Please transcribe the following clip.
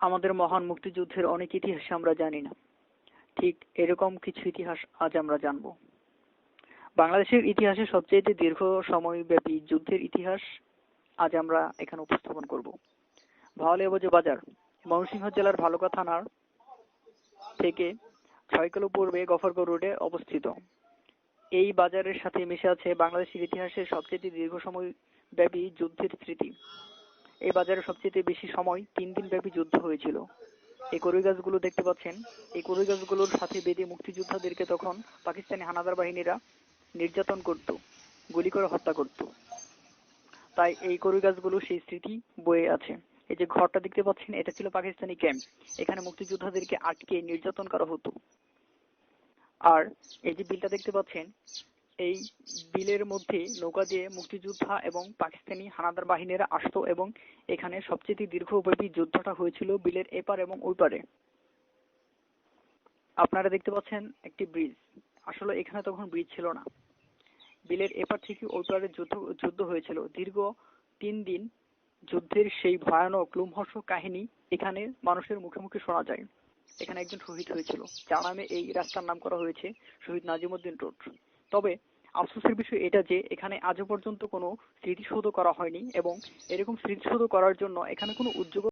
আমাদের মহান মুক্তিযুদ্ধের অনেক ইতিহাস আমরা জানি না, ঠিক এরকম কিছু ইতিহাস আজ আমরা জানব। বাংলাদেশের ইতিহাসে সবচেয়ে দীর্ঘ সময়ব্যাপী যুদ্ধের ইতিহাস আজ আমরা এখানে উপস্থাপন করব। ভাওয়ালিয়া বাজার ময়মনসিংহ জেলার ভালুকা থানার থেকে ৬ কিলো পূর্বে গফরগাঁও রোডে অবস্থিত। এই বাজারের সাথে মিশে আছে বাংলাদেশের ইতিহাসের সবচেয়ে দীর্ঘ সময়ব্যাপী যুদ্ধের স্মৃতি। এই বাজারে সবচেয়ে বেশি সময় ৩ দিন ব্যাপী যুদ্ধ হয়েছিল। এই কড়ই গাছগুলো দেখতে পাচ্ছেন, এই কড়ই গাছগুলোর সাথে বেঁধে মুক্তিযোদ্ধাদেরকে তখন পাকিস্তানি হানাদার বাহিনীরা নির্যাতন করত, গুলি করে হত্যা করত। তাই এই কড়ই গাছগুলো সেই স্মৃতি বয়ে আছে। এই যে ঘরটা দেখতে পাচ্ছেন, এটা ছিল পাকিস্তানি ক্যাম্প। এখানে মুক্তিযোদ্ধাদেরকে আটকে নির্যাতন করা হতো। আর এই যে বিলটা দেখতে পাচ্ছেন, এই বিলের মধ্যে নৌকা দিয়ে মুক্তিযোদ্ধা এবং পাকিস্তানি হানাদার বাহিনীরা আসতো এবং এখানে সবচেয়ে দীর্ঘব্যাপী যুদ্ধটা হয়েছিল বিলের এপার এবং ওই পারে। আপনারা দেখতে পাচ্ছেন একটি ব্রিজ। আসলে এখানে তখন ব্রিজ ছিল না, বিলের এপার থেকে ওই পারে যুদ্ধ হয়েছিল। দীর্ঘ ৩ দিন যুদ্ধের সেই ভয়ানক লোমহর্ষক কাহিনী এখানে মানুষের মুখে মুখে শোনা যায়। এখানে একজন শহীদ হয়েছিল, যার নামে এই রাস্তার নাম করা হয়েছে শহীদ নাজিমউদ্দিন রোড। তবে আফসোসের বিষয় এটা যে এখানে আজও পর্যন্ত কোনো স্মৃতিসৌধ করা হয়নি এবং এরকম স্মৃতিসৌধ করার জন্য এখানে কোনো উদ্যোগ